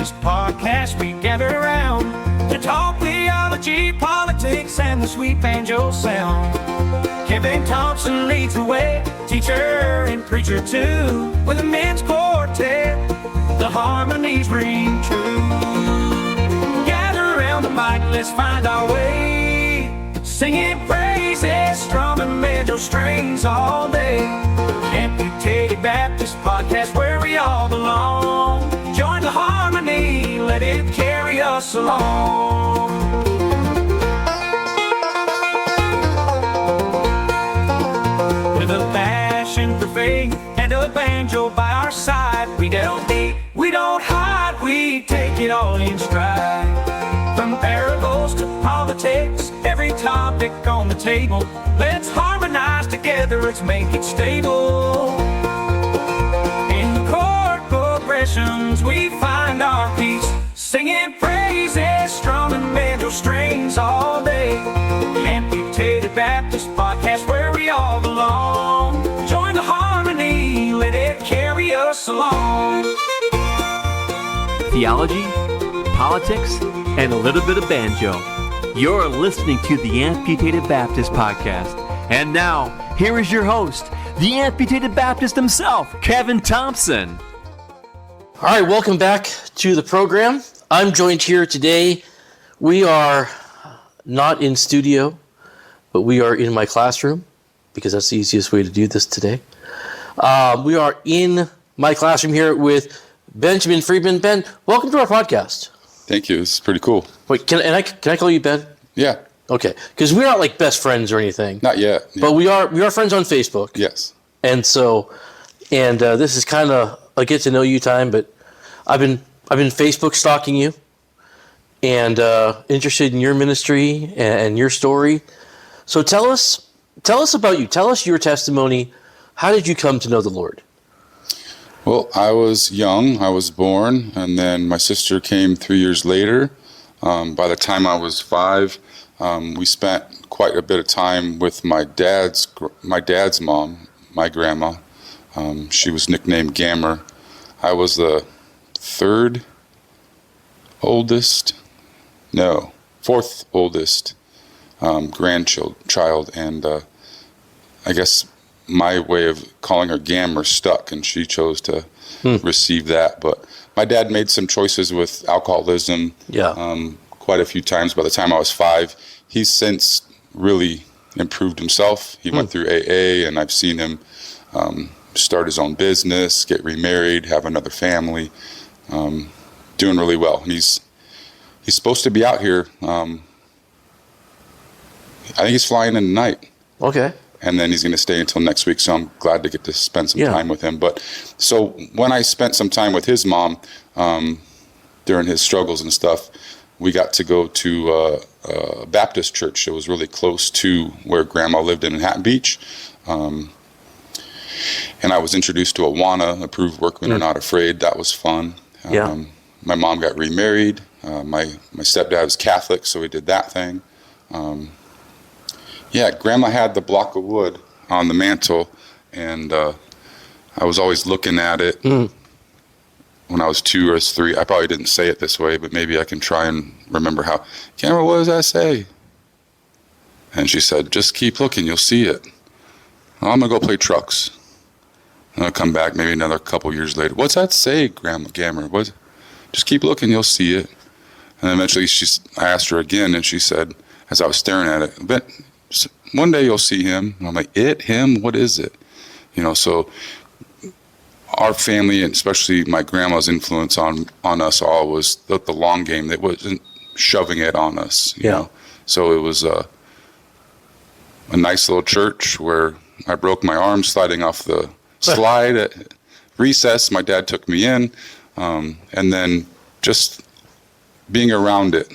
Baptist podcast, we gather around to talk theology, politics, and the sweet banjo sound. Kevin Thompson leads the way, teacher and preacher too. With a men's quartet, the harmonies ring true. Gather around the mic, let's find our way, singing praises, strumming banjo strings all day. Amputated Baptist podcast, where we all belong. Join the harmony, let it carry us along. With a passion for faith and a banjo by our side, we don't deep, we don't hide, we take it all in stride. From parables to politics, every topic on the table, let's harmonize together, let's make it stable. In the chord progressions we find our peace, singing praises, strumming banjo strings all day. Amputated Baptist podcast, where we all belong. Join the harmony, let it carry us along. Theology, politics, and a little bit of banjo. You're listening to the Amputated Baptist podcast. And now, here is your host, the Amputated Baptist himself, Kevin Thompson. All right, welcome back to the program. I'm joined here today. We are not in studio, but we are in my classroom, because that's the easiest way to do this today. We are in my classroom here with Benjamin Freedman. Ben, welcome to our podcast. Thank you. This is pretty cool. Wait, can I call you Ben? Yeah. Okay, because we're not like best friends or anything. Not yet. Yeah. But we are friends on Facebook. Yes. And so, this is kind of a get to know you time. But I've been Facebook stalking you, and interested in your ministry and your story. So tell us about you. Tell us your testimony. How did you come to know the Lord? Well, I was young. I was born, and then my sister came 3 years later. By the time I was 5, we spent quite a bit of time with my dad's mom, my grandma. She was nicknamed Gammer. I was the fourth oldest grandchild, and I guess my way of calling her Gammer stuck, and she chose to receive that. But my dad made some choices with alcoholism quite a few times. By the time I was 5, he's since really improved himself. He went through AA, and I've seen him start his own business, get remarried, have another family, doing really well. And he's supposed to be out here. I think he's flying in tonight. Okay. And then he's going to stay until next week, so I'm glad to get to spend some time with him. But so when I spent some time with his mom during his struggles and stuff, we got to go to a Baptist church that was really close to where Grandma lived in Manhattan Beach. And I was introduced to Awana, Approved Workmen Are Not Afraid. That was fun. My mom got remarried. My stepdad was Catholic, so we did that thing. Grandma had the block of wood on the mantle, and I was always looking at it when I was 2 or 3. I probably didn't say it this way, but maybe I can try and remember how. Grandma, what does that say? And she said, just keep looking, you'll see it. Well, I'm going to go play trucks. And I'll come back maybe another couple years later. What's that say, Grandma Gammer? Just keep looking, you'll see it. And eventually I asked her again, and she said, as I was staring at it, but one day you'll see him. And I'm like, him, what is it? So our family, and especially my grandma's influence on us all, was the long game. That wasn't shoving it on us, you know. So it was a nice little church where I broke my arm sliding off the slide at recess. My dad took me in, and then just being around it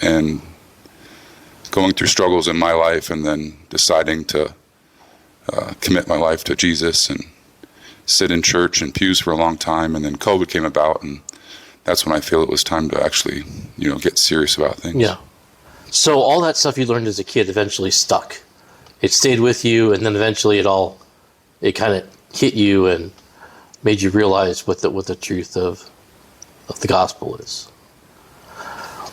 and going through struggles in my life, and then deciding to commit my life to Jesus and sit in church and pews for a long time. And then COVID came about, and that's when I feel it was time to actually, get serious about things. Yeah. So all that stuff you learned as a kid eventually stuck. It stayed with you, and then eventually it kind of hit you and made you realize what the truth of of the gospel is.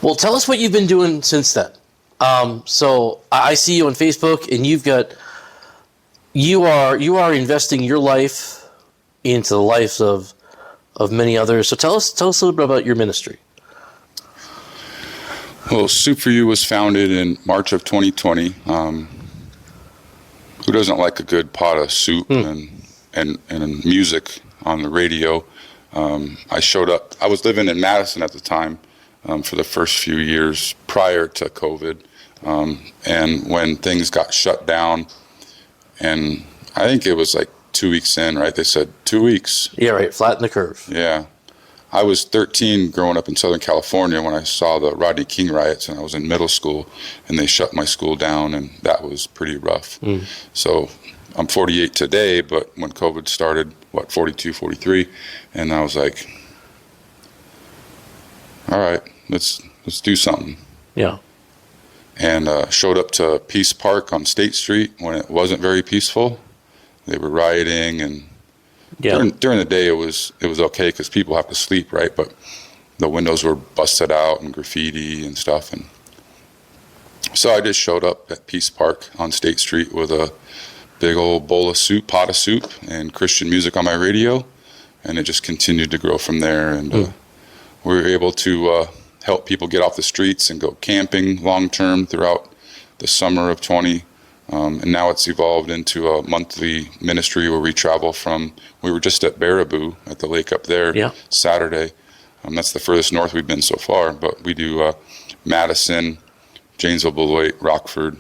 Well, tell us what you've been doing since then. So I see you on Facebook, and you are investing your life into the lives of many others. So tell us a little bit about your ministry. Well, Soup4U was founded in March of 2020. Who doesn't like a good pot of soup and music on the radio? I showed up. I was living in Madison at the time for the first few years prior to COVID. And when things got shut down, and I think it was like 2 weeks in, right? They said 2 weeks. Yeah, right. Flatten the curve. Yeah. I was 13 growing up in Southern California when I saw the Rodney King riots, and I was in middle school, and they shut my school down, and that was pretty rough. So I'm 48 today, but when COVID started, 42, 43, and I was like, all right, let's do something. Yeah. And showed up to Peace Park on State Street when it wasn't very peaceful. They were rioting, and during the day it was okay because people have to sleep, right? But the windows were busted out and graffiti and stuff, and so I just showed up at Peace Park on State Street with a big old bowl of soup, pot of soup, and Christian music on my radio, and it just continued to grow from there. And we were able to help people get off the streets and go camping long term throughout the summer of 20. And now it's evolved into a monthly ministry where we travel from. We were just at Baraboo at the lake up there Saturday. That's the furthest north we've been so far, but we do Madison, Janesville, Beloit, Rockford.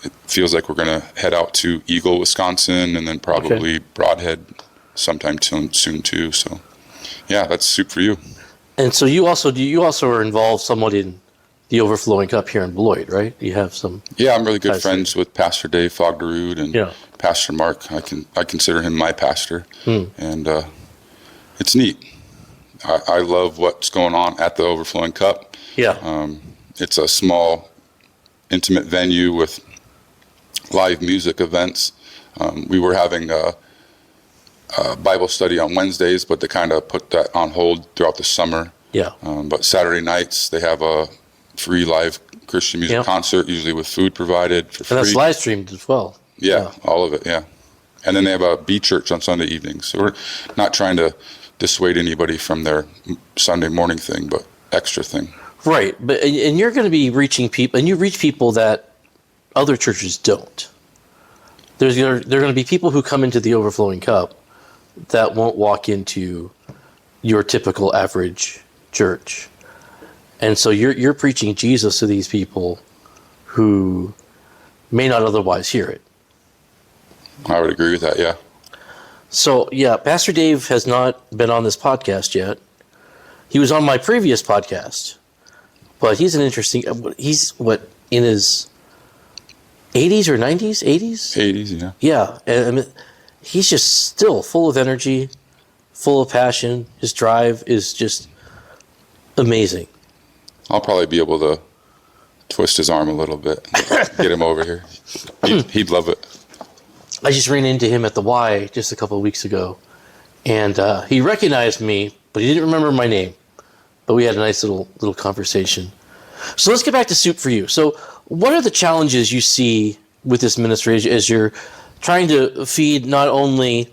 It feels like we're going to head out to Eagle, Wisconsin, and then probably Broadhead sometime soon too. So, yeah, that's Soup4U. And so you also are involved somewhat in the Overflowing Cup here in Beloit, right? You have some. Yeah, I'm really good friends with Pastor Dave Fogderud and Pastor Mark. I consider him my pastor, and it's neat. I love what's going on at the Overflowing Cup. Yeah. It's a small, intimate venue with live music events. We were having a Bible study on Wednesdays, but they kind of put that on hold throughout the summer. Yeah. But Saturday nights, they have a free live Christian music concert, usually with food provided for free. And that's live streamed as well. Yeah, all of it, yeah. And then they have a B church on Sunday evenings. So we're not trying to dissuade anybody from their Sunday morning thing, but extra thing. Right, but and you're going to be reaching people, and you reach people that other churches don't. There are going to be people who come into the Overflowing Cup that won't walk into your typical average church. And so you're preaching Jesus to these people who may not otherwise hear it. I would agree with that, yeah. So, yeah, Pastor Dave has not been on this podcast yet. He was on my previous podcast, but he's he's in his 80s or 90s? 80s? 80s, yeah. Yeah, and I mean, he's just still full of energy, full of passion. His drive is just amazing. I'll probably be able to twist his arm a little bit, get him over here. He'd love it. I just ran into him at the Y just a couple of weeks ago, and he recognized me, but he didn't remember my name. But we had a nice little conversation. So let's get back to Soup4U. So what are the challenges you see with this ministry as you're trying to feed not only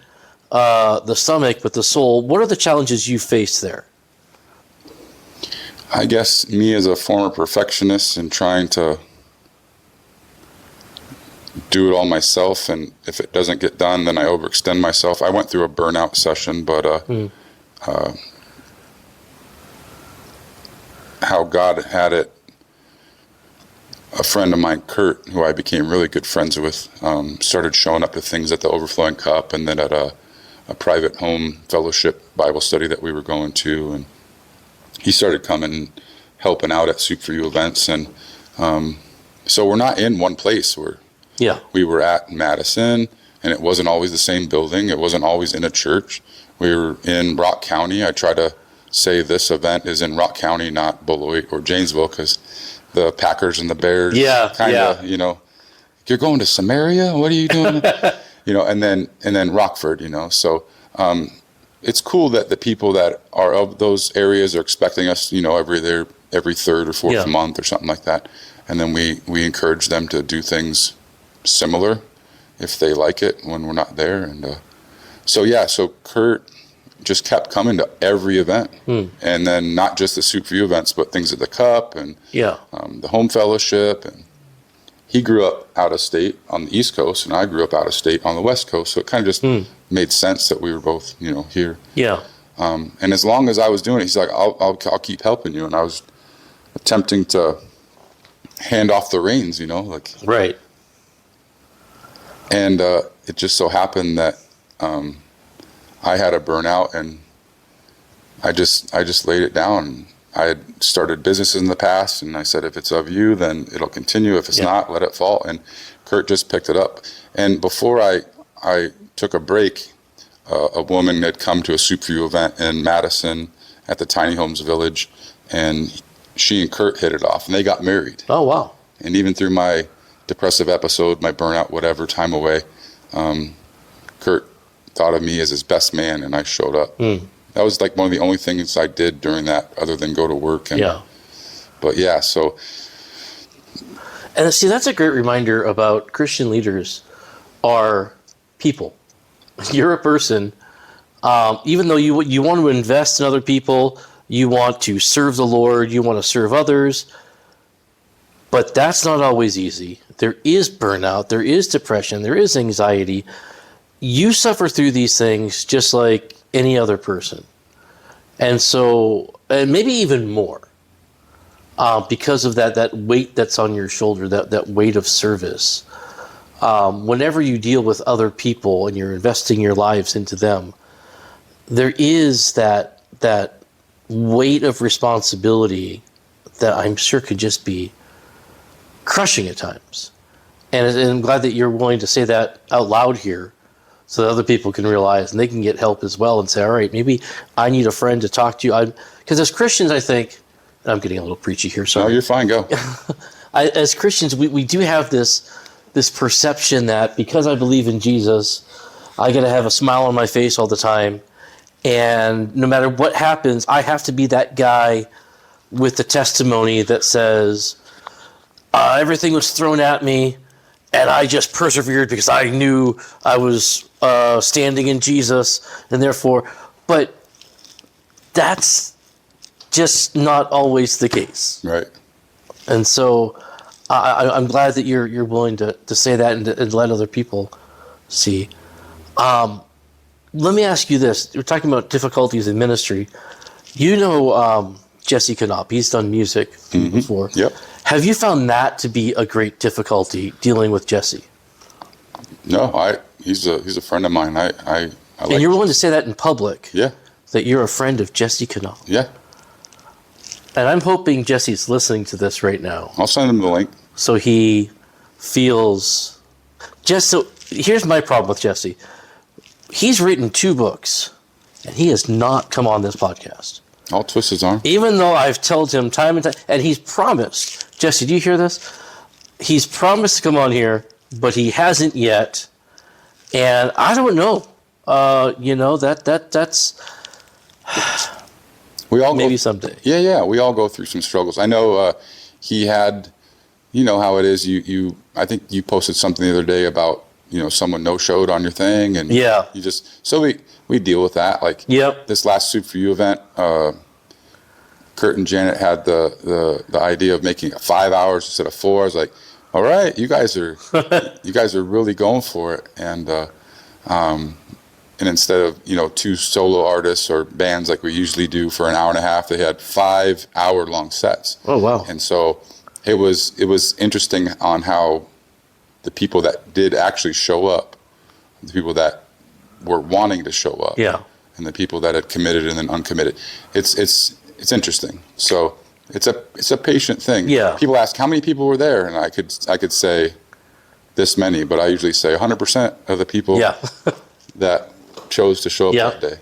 the stomach but the soul? What are the challenges you face there? I guess me as a former perfectionist and trying to do it all myself, and if it doesn't get done, then I overextend myself. I went through a burnout session, but how God had it, a friend of mine, Kurt, who I became really good friends with, started showing up to things at the Overflowing Cup and then at a private home fellowship Bible study that we were going to, and he started coming and helping out at Soup4U events, and so we're not in one place. We were at Madison, and it wasn't always the same building. It wasn't always in a church. We were in Rock County. I try to say this event is in Rock County, not Beloit or Janesville, because the Packers and the Bears kind of, you're going to Samaria? What are you doing? And then Rockford, so it's cool that the people that are of those areas are expecting us, every third or fourth month or something like that. And then we encourage them to do things similar if they like it when we're not there. And so Kurt just kept coming to every event. And then not just the Soup4U events, but things at the Cup and the Home Fellowship. And he grew up out of state on the East Coast, and I grew up out of state on the West Coast. So it kind of just made sense that we were both, here. Yeah. And as long as I was doing it, he's like, I'll keep helping you. And I was attempting to hand off the reins, Right. And it just so happened that I had a burnout, and I just laid it down. I had started businesses in the past, and I said, if it's of you, then it'll continue. If it's not, let it fall. And Kurt just picked it up. And before I took a break, a woman had come to a Soup4U event in Madison at the Tiny Homes Village, and she and Kurt hit it off, and they got married. Oh, wow. And even through my depressive episode, my burnout, whatever, time away, Kurt thought of me as his best man, and I showed up. That was like one of the only things I did during that, other than go to work. And, But yeah, so. And see, that's a great reminder about Christian leaders are people. You're a person. Even though you want to invest in other people, you want to serve the Lord, you want to serve others, but that's not always easy. There is burnout, there is depression, there is anxiety. You suffer through these things just like any other person. And so, and maybe even more, because of that weight that's on your shoulder, that weight of service. Whenever you deal with other people and you're investing your lives into them, there is that weight of responsibility that I'm sure could just be crushing at times. And I'm glad that you're willing to say that out loud here so that other people can realize and they can get help as well and say, all right, maybe I need a friend to talk to. Because as Christians, I think, and I'm getting a little preachy here, sorry. No, you're fine, go. As Christians, we do have this perception that because I believe in Jesus, I got to have a smile on my face all the time. And no matter what happens, I have to be that guy with the testimony that says, everything was thrown at me, and I just persevered because I knew I was standing in Jesus, and therefore, but that's just not always the case. Right. And so I'm glad that you're willing to say that and let other people see. Let me ask you this. We're talking about difficulties in ministry. Jesse Knopp. He's done music before. Yep. Have you found that to be a great difficulty, dealing with Jesse? No, he's a friend of mine. I and you're willing to say that in public? Yeah. That you're a friend of Jesse Knopp? Yeah. And I'm hoping Jesse's listening to this right now. I'll send him the link. So he feels... So here's my problem with Jesse. He's written 2 books, and he has not come on this podcast. I'll twist his arm. Even though I've told him time and time, and he's promised. Jesse, do you hear this? He's promised to come on here, but he hasn't yet. And I don't know. That's we all maybe someday. Yeah. We all go through some struggles. I know he had, how it is. I think you posted something the other day about, someone no-showed on your thing, and you just, so we deal with that. Like this last Soup4U event, Kurt and Janet had the idea of making it 5 hours instead of 4. I was like, all right, you guys are really going for it. And instead of 2 solo artists or bands like we usually do for an hour and a half, they had 5-hour-long sets. Oh wow! And so it was interesting on how the people that did actually show up, the people that were wanting to show up, and the people that had committed and then uncommitted. It's interesting. So it's a patient thing. Yeah. People ask how many people were there, and I could say this many, but I usually say 100% of the people that chose to show up that day.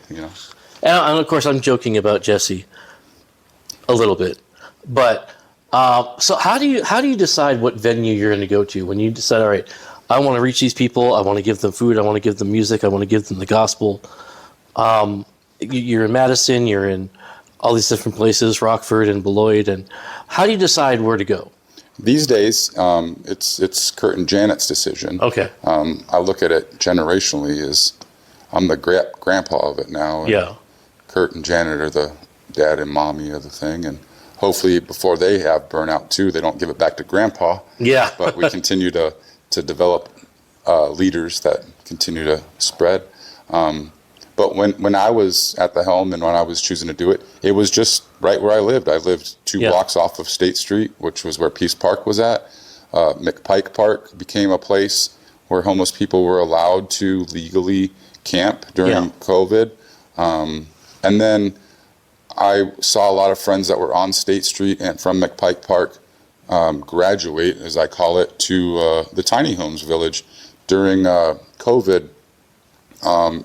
And of course, I'm joking about Jesse a little bit, but so how do you decide what venue you're going to go to when you decide, all right, I want to reach these people, I want to give them food, I want to give them music, I want to give them the gospel? you're in Madison, you're in all these different places, Rockford and Beloit, and how do you decide where to go? These days, it's Kurt and Janet's decision. Okay. I look at it generationally as I'm the grandpa of it now. And Kurt and Janet are the dad and mommy of the thing, and hopefully before they have burnout too, they don't give it back to grandpa. Yeah. But we continue to develop leaders that continue to spread. But when I was at the helm and when I was choosing to do it, it was just right where I lived. I lived 2 blocks off of State Street, which was where Peace Park was at. McPike Park became a place where homeless people were allowed to legally camp during COVID. And then I saw a lot of friends that were on State Street and from McPike Park graduate, as I call it, to the tiny homes village during COVID.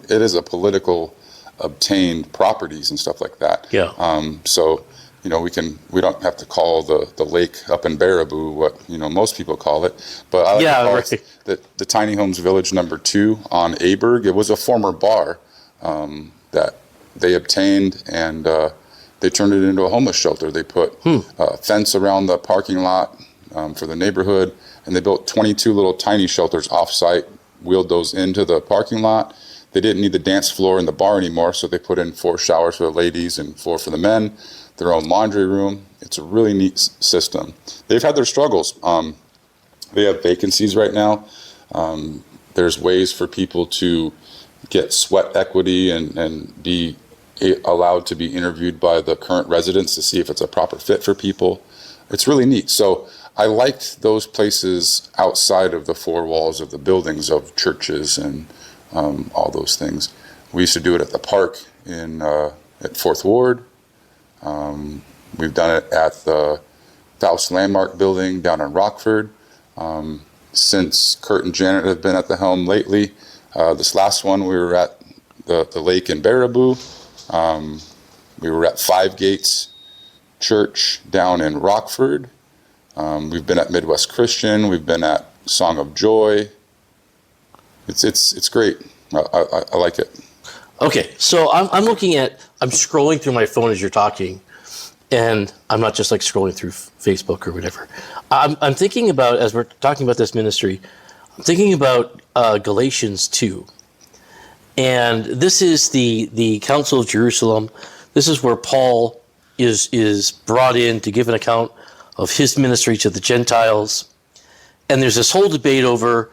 It is a political obtained properties and stuff like that. So, we don't have to call the lake up in Baraboo what, most people call it. But I like to call it the Tiny Homes Village number 2 on Aberg. It was a former bar that they obtained, and they turned it into a homeless shelter. They put a fence around the parking lot for the neighborhood, and they built 22 little tiny shelters off-site, wheeled those into the parking lot. They didn't need the dance floor in the bar anymore, so they put in 4 showers for the ladies and 4 for the men, their own laundry room. It's a really neat system. They've had their struggles. They have vacancies right now. There's ways for people to get sweat equity and be allowed to be interviewed by the current residents to see if it's a proper fit for people. It's really neat. So I liked those places outside of the 4 walls of the buildings of churches and all those things. We used to do it at the park at 4th Ward. We've done it at the Faust Landmark building down in Rockford. Since Kurt and Janet have been at the helm lately, this last one we were at the lake in Baraboo. We were at 5 Gates Church down in Rockford. We've been at Midwest Christian. We've been at Song of Joy. It's great. I like it. Okay, so I'm scrolling through my phone as you're talking, and I'm not just like scrolling through Facebook or whatever. I'm thinking about, as we're talking about this ministry, I'm thinking about Galatians 2. And this is the Council of Jerusalem. This is where Paul is brought in to give an account of his ministry to the Gentiles. And there's this whole debate over,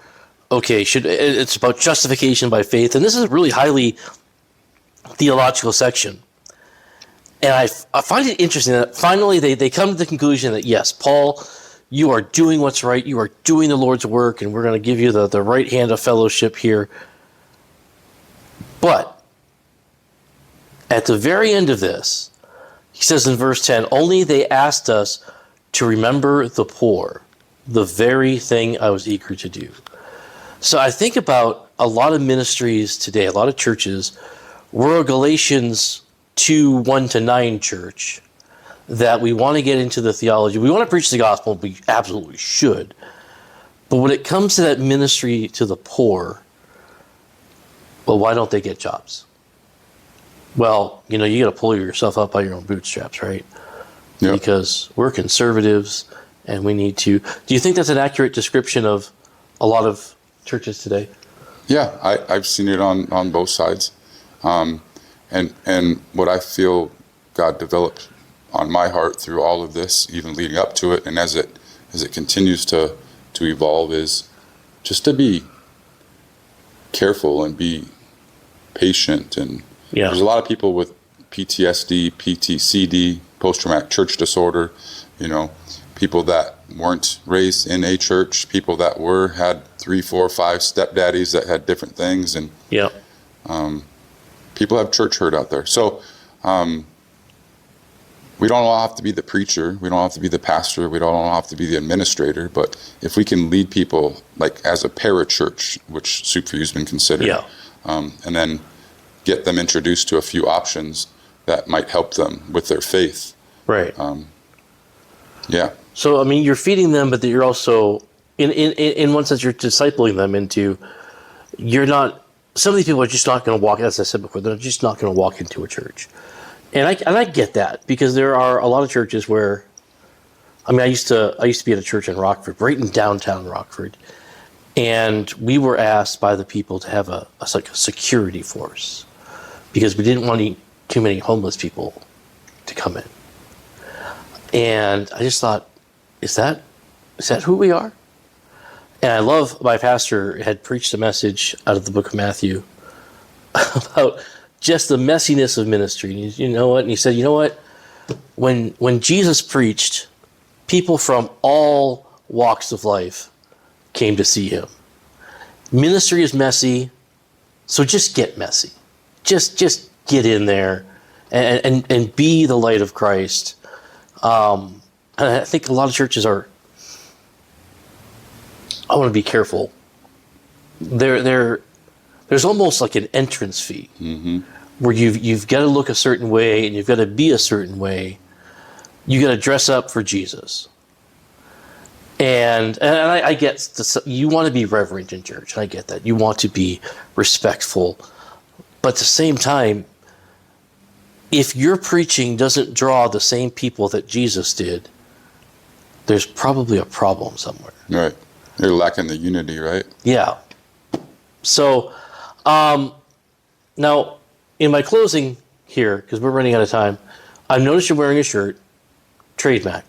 it's about justification by faith. And this is a really highly theological section. And I find it interesting that finally they come to the conclusion that, yes, Paul, you are doing what's right. You are doing the Lord's work, and we're going to give you the right hand of fellowship here. But at the very end of this, he says in verse 10, only they asked us to remember the poor, the very thing I was eager to do. So I think about a lot of ministries today, a lot of churches, we're a Galatians 2, 1-9 church, that we want to get into the theology. We want to preach the gospel, we absolutely should. But when it comes to that ministry to the poor, well, why don't they get jobs? Well, you got to pull yourself up by your own bootstraps, right? Yep. Because we're conservatives and we need to. Do you think that's an accurate description of a lot of churches today? Yeah, I've seen it on both sides. And what I feel God developed on my heart through all of this, even leading up to it, and as it continues to evolve, is just to be careful and be patient. And there's a lot of people with PTSD, PTCD, post-traumatic church disorder, people that weren't raised in a church, people that had 3, 4, 5 stepdaddies that had different things, and people have church hurt out there. So we don't all have to be the preacher, we don't have to be the pastor, we don't all have to be the administrator, but if we can lead people like as a parachurch, which Soup4U has been considered, and then get them introduced to a few options that might help them with their faith. Right. So, you're feeding them, but you're also, in one sense, you're discipling them into, you're not some of these people are just not going to walk, as I said before, they're just not going to walk into a church. And I get that, because there are a lot of churches where, I mean, I used to be at a church in Rockford, right in downtown Rockford, and we were asked by the people to have a security force because we didn't want too many homeless people to come in. And I just thought, is that who we are? And I love, my pastor had preached a message out of the book of Matthew about just the messiness of ministry. And you know what? And he said, you know what? When Jesus preached, people from all walks of life came to see him. Ministry is messy, so just get messy. Just get in there and be the light of Christ. And I think a lot of churches are, I want to be careful. There's almost like an entrance fee, where you've got to look a certain way and you've got to be a certain way. You got to dress up for Jesus. And I get this, you want to be reverent in church, and I get that. You want to be respectful. But at the same time, if your preaching doesn't draw the same people that Jesus did, there's probably a problem somewhere. Right. You're lacking the unity, right? Yeah. So, now, in my closing here, because we're running out of time, I've noticed you're wearing a shirt, Trademark.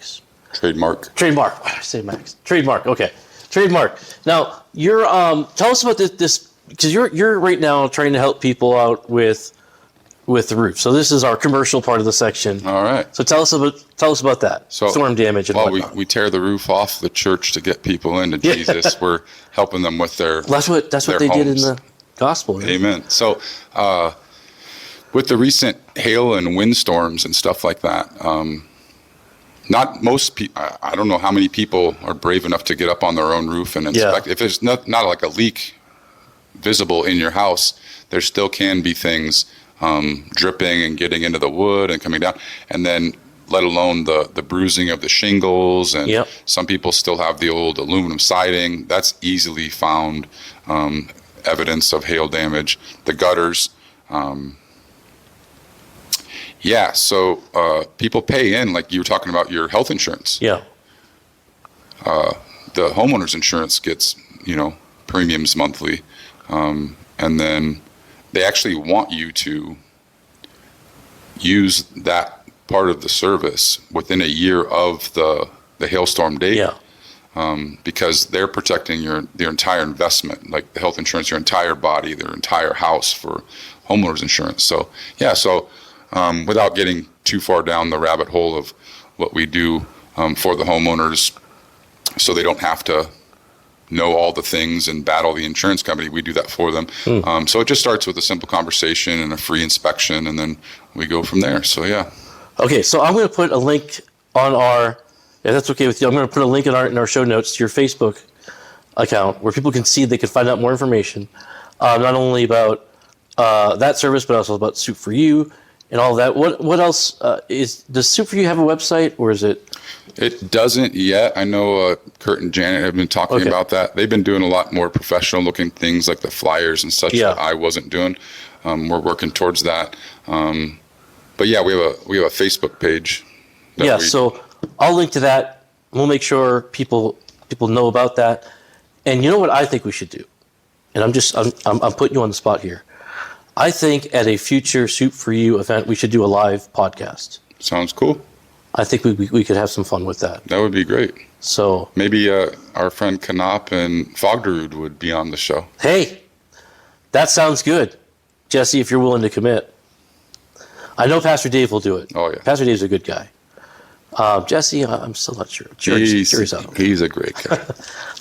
I say Max. Trademark. Okay. Trademark. Now, you're tell us about this, because you're right now trying to help people out with the roof. So this is our commercial part of the section. All right. So tell us about that. So, storm damage and whatnot. We tear the roof off the church to get people into Jesus. We're helping them with their That's what they did in the gospel. Right? Amen. So with the recent hail and windstorms and stuff like that, not most people, I don't know how many people are brave enough to get up on their own roof and inspect. If there's not like a leak visible in your house, there still can be things dripping and getting into the wood and coming down, and then let alone the bruising of the shingles. And some people still have the old aluminum siding. That's easily found evidence of hail damage. The gutters. So people pay in, like you were talking about your health insurance. Yeah. The homeowner's insurance gets, premiums monthly. And then they actually want you to use that part of the service within a year of the hailstorm date. Yeah. Because they're protecting your entire investment, like the health insurance, your entire body, their entire house for homeowner's insurance. So, without getting too far down the rabbit hole of what we do for the homeowners, so they don't have to know all the things and battle the insurance company, we do that for them. So it just starts with a simple conversation and a free inspection, and then we go from there. So yeah. Okay, so I'm going to put a link on our, if that's okay with you, I'm going to put a link in our show notes to your Facebook account where people can see, they can find out more information, not only about that service, but also about Soup4U and all of that. What else does Soup4U have a website, or is it? It doesn't yet. I know Kurt and Janet have been talking about that. They've been doing a lot more professional looking things like the flyers and such that I wasn't doing. We're working towards that. But yeah, we have a Facebook page. So I'll link to that. We'll make sure people know about that. And you know what I think we should do? And I'm putting you on the spot here. I think at a future Soup4U event, we should do a live podcast. Sounds cool. I think we could have some fun with that. That would be great. So maybe our friend Kanop and Fogderud would be on the show. Hey, that sounds good. Jesse, if you're willing to commit. I know Pastor Dave will do it. Oh, yeah. Pastor Dave's a good guy. Jesse, I'm still not sure. He's a great guy.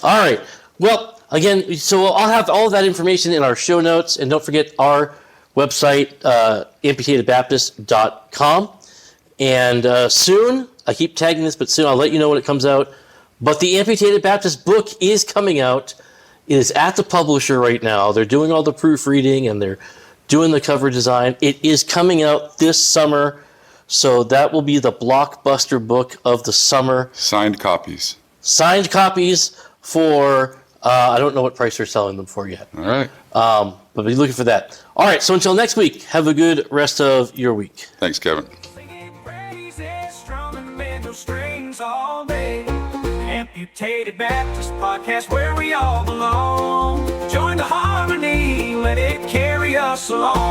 All right. Well, again, so I'll have all of that information in our show notes. And don't forget our website, amputatedbaptist.com. And soon, I keep tagging this, but soon I'll let you know when it comes out. But the Amputated Baptist book is coming out. It is at the publisher right now. They're doing all the proofreading and they're doing the cover design. It is coming out this summer. So that will be the blockbuster book of the summer. Signed copies for I don't know what price they're selling them for yet. All right. But be looking for that. All right, so until next week, have a good rest of your week. Thanks, Kevin. Singing praises, strumming banjo strings all day. Amputated Baptist Podcast, where we all belong. Join the harmony, let it carry us along.